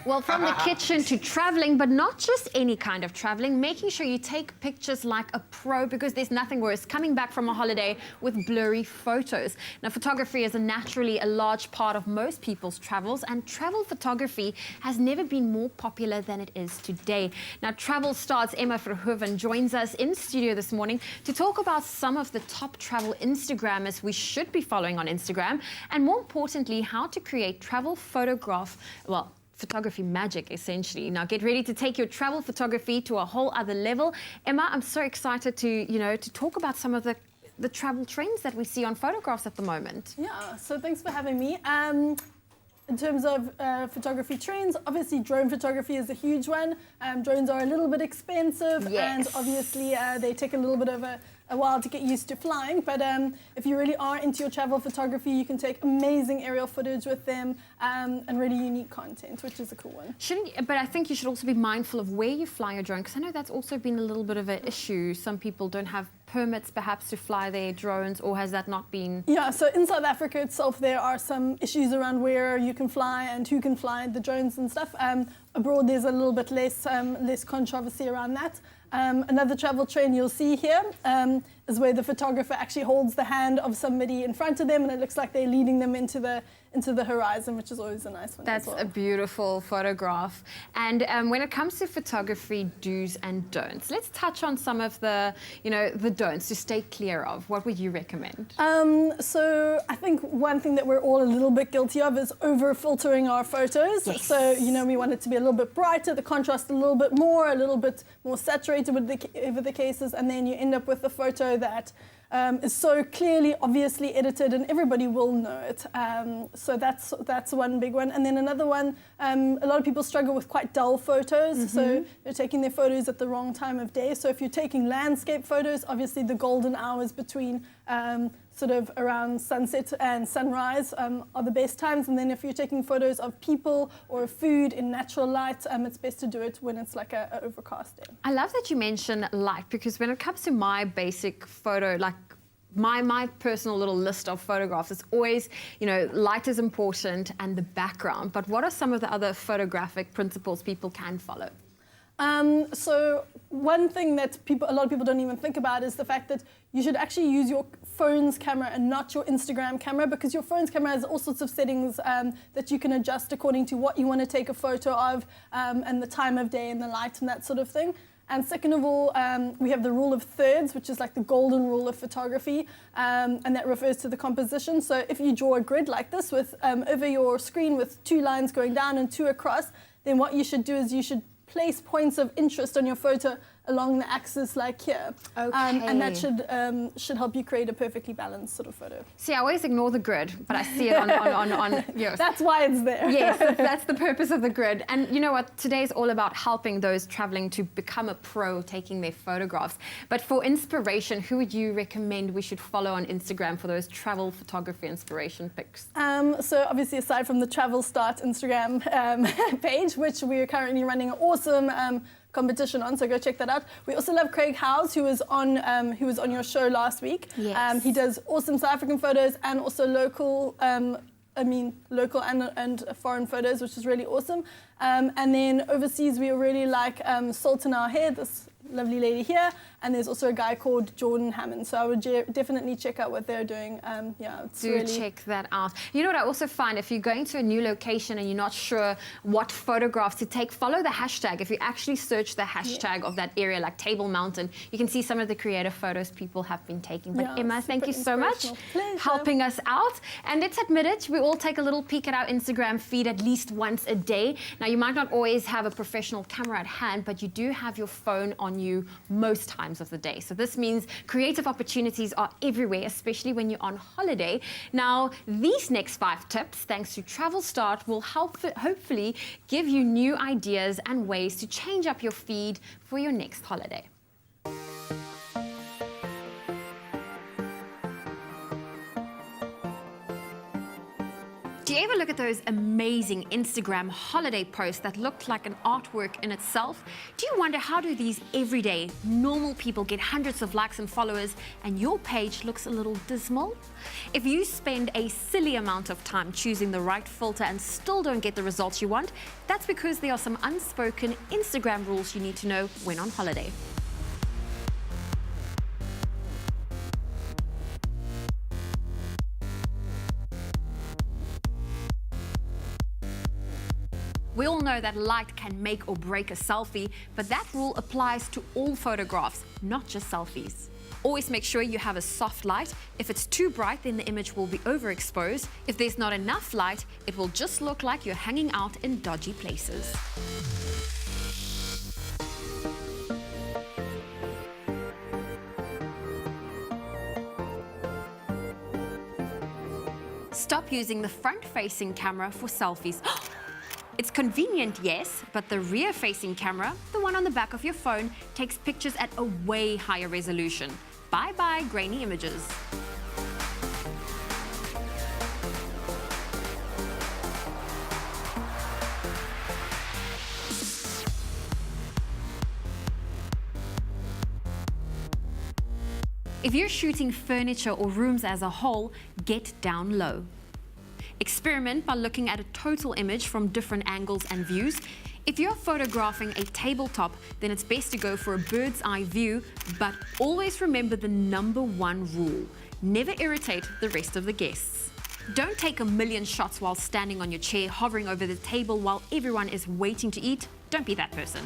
Well, from the kitchen to traveling, but not just any kind of traveling, making sure you take pictures like a pro, because there's nothing worse coming back from a holiday with blurry photos. Now, photography is naturally a large part of most people's travels, and travel photography has never been more popular than it is today. Now, Travelstart's Emma Verhoeven joins us in studio this morning to talk about some of the top travel Instagrammers we should be following on Instagram, and more importantly, how to create travel photography magic, essentially. Now get ready to take your travel photography to a whole other level. Emma, I'm so excited to talk about some of the travel trends that we see on photographs at the moment. Yeah, so thanks for having me. In terms of photography trends, obviously drone photography is a huge one. Drones are a little bit expensive, yes, and obviously they take a little bit of a while to get used to flying, but if you really are into your travel photography, you can take amazing aerial footage with them and really unique content, which is a cool one. But I think you should also be mindful of where you fly your drone, because I know that's also been a little bit of an issue. Some people don't have permits perhaps to fly their drones, or has that not been? Yeah, so in South Africa itself, there are some issues around where you can fly and who can fly the drones and stuff. Abroad, there's a little bit less controversy around that. Another travel trend you'll see here is where the photographer actually holds the hand of somebody in front of them, and it looks like they're leading them into the horizon, which is always a nice one. That's as well. a beautiful photograph. And when it comes to photography do's and don'ts, let's touch on some of the don'ts to stay clear of. What would you recommend? So I think one thing that we're all a little bit guilty of is over filtering our photos. Yes. So we want it to be a little bit brighter, the contrast a little bit more saturated with the cases, and then you end up with a photo that is so clearly, obviously edited, and everybody will know it. So that's one big one. And then another one, a lot of people struggle with quite dull photos. Mm-hmm. So they're taking their photos at the wrong time of day. So if you're taking landscape photos, obviously the golden hours between sort of around sunset and sunrise are the best times. And then if you're taking photos of people or of food in natural light, it's best to do it when it's like a overcast day. I love that you mention light, because when it comes to my basic photo, like my personal little list of photographs, it's always, light is important and the background. But what are some of the other photographic principles people can follow? So one thing that a lot of people don't even think about is the fact that you should actually use your phone's camera and not your Instagram camera, because your phone's camera has all sorts of settings that you can adjust according to what you want to take a photo of and the time of day and the light and that sort of thing. And second of all, we have the rule of thirds, which is like the golden rule of photography, and that refers to the composition. So if you draw a grid like this with over your screen with 2 lines going down and 2 across, then what you should do is you should place points of interest on your photo along the axis like here. Okay. And that should help you create a perfectly balanced sort of photo. See, I always ignore the grid, but I see it on yes. That's why it's there. Yes, that's the purpose of the grid. And you know what? Today's all about helping those traveling to become a pro taking their photographs. But for inspiration, who would you recommend we should follow on Instagram for those travel photography inspiration pics? So obviously, aside from the Travelstart Instagram page, which we are currently running an awesome competition on, so go check that out. We also love Craig Howes, who was on your show last week. Yes. He does awesome South African photos and also local and foreign photos, which is really awesome. And then overseas, we really like Salt in Our Hair, this lovely lady here, and there's also a guy called Jordan Hammond. So I would definitely check out what they're doing. Check that out. You know what I also find, if you're going to a new location and you're not sure what photographs to take, follow the hashtag. If you actually search the hashtag of that area, like Table Mountain, you can see some of the creative photos people have been taking. But Emma, thank you so much helping us out. And let's admit it, we all take a little peek at our Instagram feed at least once a day. Now, you might not always have a professional camera at hand, but you do have your phone on you most times of the day. So this means creative opportunities are everywhere, especially when you're on holiday. Now, these next 5 tips, thanks to Travelstart, will hopefully give you new ideas and ways to change up your feed for your next holiday. you ever look at those amazing Instagram holiday posts that look like an artwork in itself? Do you wonder, how do these everyday, normal people get hundreds of likes and followers and your page looks a little dismal? If you spend a silly amount of time choosing the right filter and still don't get the results you want, that's because there are some unspoken Instagram rules you need to know when on holiday. We all know that light can make or break a selfie, but that rule applies to all photographs, not just selfies. Always make sure you have a soft light. If it's too bright, then the image will be overexposed. If there's not enough light, it will just look like you're hanging out in dodgy places. Stop using the front-facing camera for selfies. It's convenient, yes, but the rear-facing camera, the one on the back of your phone, takes pictures at a way higher resolution. Bye-bye grainy images. If you're shooting furniture or rooms as a whole, get down low. Experiment by looking at a total image from different angles and views. If you're photographing a tabletop, then it's best to go for a bird's eye view, but always remember the #1 rule: never irritate the rest of the guests. Don't take a million shots while standing on your chair, hovering over the table while everyone is waiting to eat. Don't be that person.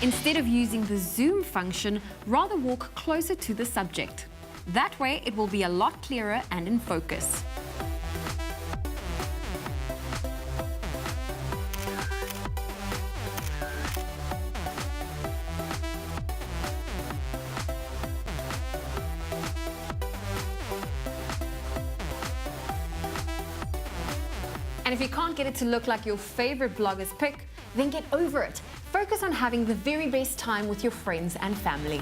Instead of using the zoom function, rather walk closer to the subject. That way, it will be a lot clearer and in focus. And if you can't get it to look like your favorite blogger's pic, then get over it. Focus on having the very best time with your friends and family.